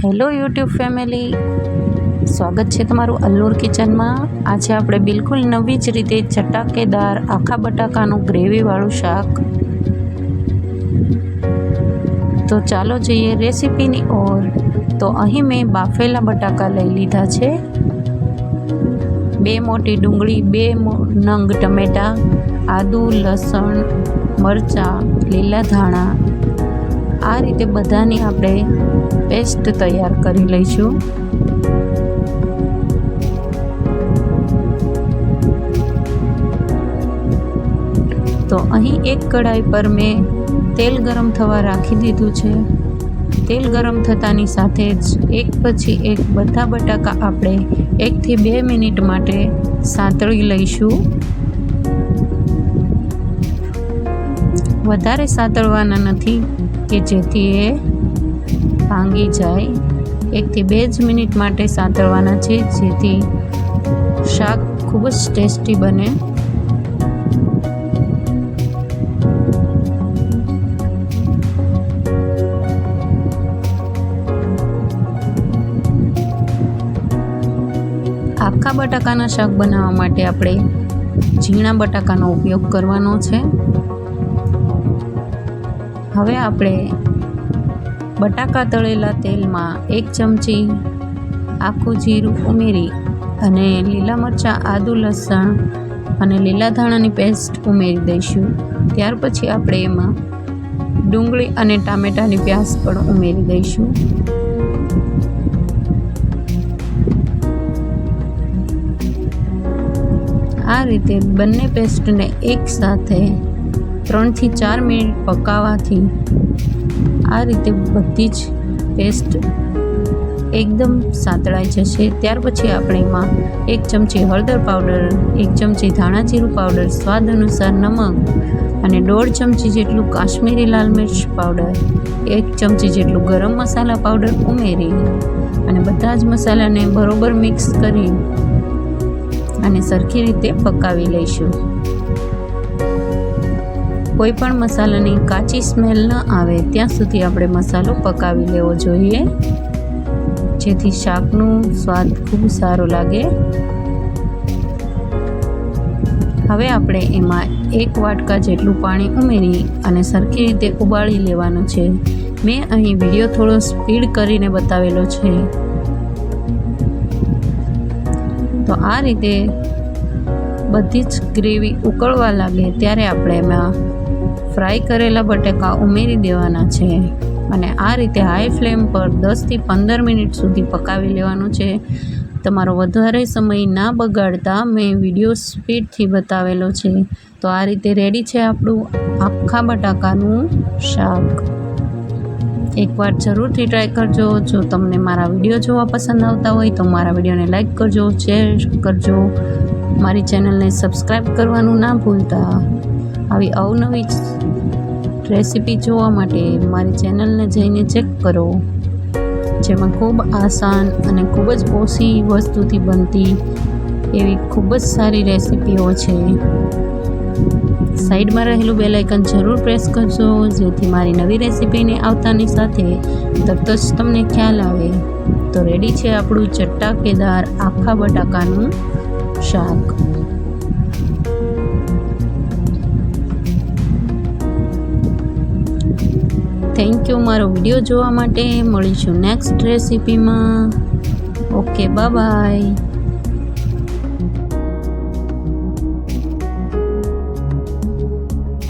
Hello YouTube family, સ્વાગત છે તમારું અલ્લુર કિચનમાં। આજે આપણે બિલકુલ નવી જ રીતે ચટાકેદાર આખા બટાકાનું ગ્રેવીવાળું શાક। તો ચાલો જઈએ રેસીપીની ઓર। તો અહીં મેં બાફેલા બટાકા લઈ લીધા છે, 2 મોટી ડુંગળી, 2 નંગ ટમેટાં, આદુ, લસણ, મરચાં, લીલા ધાણા, આ રીતે બધાની આપણે પેસ્ટ તૈયાર કરી લઈશું। તો અહીં એક કઢાઈ પર મેં તેલ ગરમ થવા રાખી દીધું છે। તેલ ગરમ થતાની સાથે જ એક પછી એક બધા બટાકા આપણે 1 થી 2 મિનિટ માટે સાંતળી લઈશું। વધારે સાંતળવાના નથી કે જેથી એ ભાંગી જાય। 1 થી 2 જ મિનિટ માટે સાંતળવાના છે જેથી શાક ખૂબ જ ટેસ્ટી બને। આખા બટાકાના શાક બનાવવા માટે આપણે ઝીણા બટાકાનો ઉપયોગ કરવાનો છે। હવે આપણે બટાકા તળેલા તેલમાં 1 ચમચી આખું જીરું ઉમેરી અને લીલા મરચાં, આદુ, લસણ અને લીલા ધાણાની પેસ્ટ ઉમેરી દઈશું। ત્યાર પછી આપણે એમાં ડુંગળી અને ટામેટાની પ્યાસ પણ ઉમેરી દઈશું। આ રીતે બંને પેસ્ટને એકસાથે 3 થી 4 મિનિટ પકાવવાથી આ રીતે બધી જ પેસ્ટ એકદમ સાંતળાઈ જશે। ત્યાર પછી આપણે એમાં 1 ચમચી હળદર પાવડર, 1 ચમચી ધાણા જીરું પાવડર, સ્વાદ અનુસાર નમક અને 1.5 ચમચી જેટલું કાશ્મીરી લાલ મિર્ચ પાવડર, 1 ચમચી જેટલું ગરમ મસાલા પાવડર ઉમેરી અને બધા જ મસાલાને બરોબર મિક્સ કરી અને સરખી રીતે પકાવી લઈશું। કોઈ પણ મસાલાની કાચી સ્મેલ ન આવે ત્યાં સુધી આપણે મસાલો પકાવી લેવો જોઈએ જેથી શાકનું સ્વાદ ખૂબ સારો લાગે। હવે આપણે એમાં 1 વાટકા જેટલું પાણી ઉમેરી અને સરખી રીતે ઉબાળી લેવાનું છે। મેં અહીં વિડીયો થોડો સ્પીડ કરીને બતાવેલો છે। તો આ રીતે બધી જ ગ્રેવી ઉકળવા લાગે ત્યારે આપણે એમાં ફ્રાય કરેલા બટાકા ઉમેરી દેવાના છે અને આ રીતે હાઈ ફ્લેમ પર 10 થી 15 મિનિટ સુધી પકાવી લેવાનું છે। તમારો વધારે સમય ના બગાડતા મેં વિડીયો સ્પીડથી બતાવેલો છે। તો આ રીતે રેડી છે આપણું આખા બટાકાનું શાક। એકવાર જરૂરથી ટ્રાય કરજો। જો તમને મારા વિડીયો જોવા પસંદ આવતા હોય તો મારા વિડીયોને લાઈક કરજો, શેર કરજો, મારી ચેનલને સબસ્ક્રાઈબ કરવાનું ના ભૂલતા। આવી અવનવી રેસીપી જોવા માટે મારી ચેનલને જઈને ચેક કરો, જેમાં ખૂબ આસાન અને ખૂબ જ ઓછી વસ્તુથી બનતી એવી ખૂબ જ સારી રેસીપીઓ છે। સાઈડમાં રહેલું બેલ આઇકન જરૂર પ્રેસ કરજો જેથી મારી નવી રેસીપીને આવતાની સાથે તરત જ તમને ખ્યાલ આવે। તો રેડી છે આપણું ચટાકેદાર આખા બટાકાનું શાક। થેન્ક યુ મારો વિડીયો જોવા માટે। મળીશું નેક્સ્ટ રેસીપીમાં। Okay, bye by.